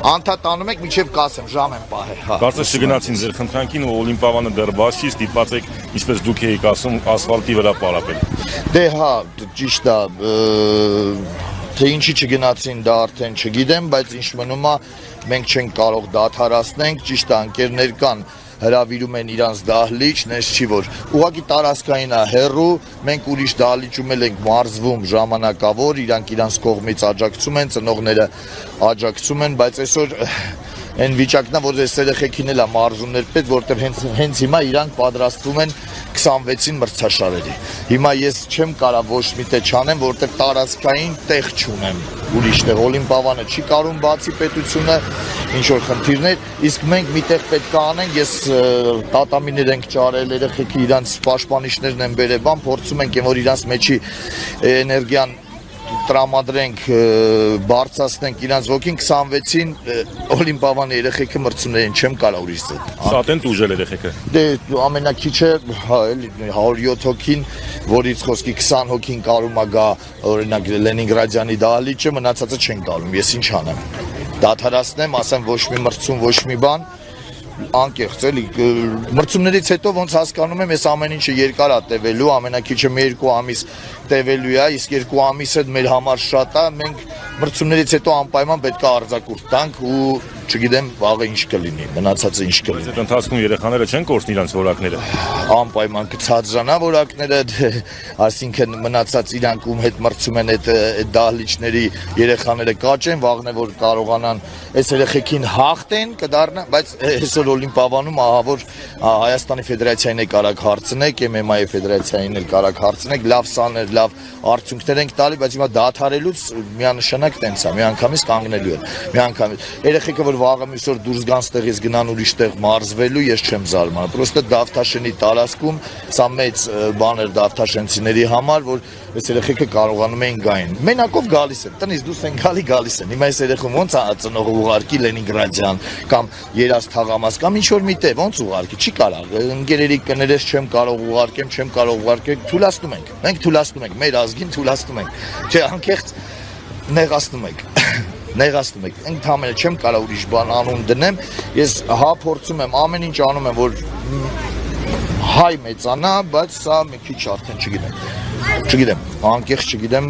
Անդադանում եք մինչև կասեմ, ժամ եմ պահել։ Կարծես չգնացին ձեր խնդրանքին ու Օլիմպիավանը դեռ բաց չի, ստիպված եք, ինչպես դուք եք ասում, ասֆալտի վրա պարապել։ Դե հա, ճիշտ է, թե ինչի չգնացին դա արդեն չգիտեմ, բայց ինչ մնում է, մենք չենք կարող դադարեցնենք, ճիշտ է, ընկերներ կան հրավիրում են իրանց դահլիճ, նես չի որ ուղղակի տարածքային է հեռու, մենք ուրիշ դահլիճում ենք մարզվում ժամանակավոր, իրանք իրանց կողմից աջակցում են, ծնողները աջակցում են, բայց այսօր այն վիճակն է, որ այս երեխեքին էլ է մարզումներ պետք, որտեղ հենց հիմա իրանք պատրաստվում են 26-ին մրցաշարերի։ Հիմա ես չեմ կարող ոչ մի տեղ չանեմ, որտեղ տարածքային տեղ չունեմ ուրիշ տեղ, Օլիմպիավանը չի կարող բացի պետությունը ինչ որ խնդիրներ, իսկ մենք միտեղ պետք է անենք, ես տատամիներ ենք ճարել, երեխեքի իրանց պաշտպանիչներն են բերել, բան փորձում ենք, որ իրանց մեջի էներգիան տրամադրենք, բարձրացնենք իրանց ոգին 26-ին Օլիմպիավանի երեխեքը մրցումներին չեմ կարող ուրիշ ձետ։ Շատ են տուժել երեխեքը։ Դե ամենակիչը հա էլի 107 հոգին, որից խոսքի 20 հոգին կարում է գա օրինակ Լենինգրադյանի դահլիճը, մնացածը չեն գալու։ Ես ինչ անեմ։ Դադարացնեմ, ասեմ ոչ մի մրցում, ոչ մի բան, անկեղծ էլի մրցումներից հետո ոնց հասկանում եմ ես ամեն ինչը երկար է տևելու, ամենակիչը մի 2 ամիս տևելու է, իսկ 2 ամիսը մեր համար շատ է, մենք մրցումներից հետո անպայման պետք է արձակուրդ տանք ու չգիտեմ վաղը ինչ կլինի, մնացածը ինչ կլինի։ Այդ ընթացքում երեխաները չեն կորցնի իրանց որակները։ Անպայման կցածրանա որակները, այսինքն մնացած իրանք ում հետ մրցում են այդ դահլիճների երեխաները կաճեն, վաղն է որ կարողանան այս երեխեքին հաղթեն կդառնա, բայց այսօր Օլիմպիավանում ահա որ Հայաստանի Ֆեդերացիային է կարակ հարցնեք, MMA-ի Ֆեդերացիային էլ կարակ հարցնեք, լավ սաներ, լավ արդյունքներ ենք տալի, բայց հիմա դադարելուց միանշանակ տենց է, միանգամից կանգնելու է, միանգամից։ Երեխեքը որ վաղը միսօր դուրս գան ստեղից գնան ուրիշ տեղ մարզվելու, ես չեմ զարմանում։ Պրոստը Դավթաշենի տարածքում սա մեծ բան էր դավթաշենցիների համար, որ այս երեխեքը կարողանում էին գային։ Մենակով գալիս են, տնից դուրս են գալիս են։ Հիմա այս երեխում ոնց է ծնողը ուղարկի Լենինգրադյան կամ Երազ թաղամաս կամ ինչ որ մի տեղ ոնց ուղարկի, չի կարող։ Ընկերերի կներես չեմ կարող ուղարկեմ, չեմ կարող ուղարկել, թուլացնում ենք։ Մենք թուլացնում ենք, մեր ազգին թուլացնում ենք։ Չէ, անկեղծ նեղացնում ենք։ Նեղացնում եք, ընդհանրապես չեմ կարող ուրիշ բան անուն դնեմ, ես հա փորձում եմ, ամեն ինչ անում եմ, որ հայ մեծանա, բայց սա մի քիչ արդեն չգիտեմ, անկեղծ չգիտեմ,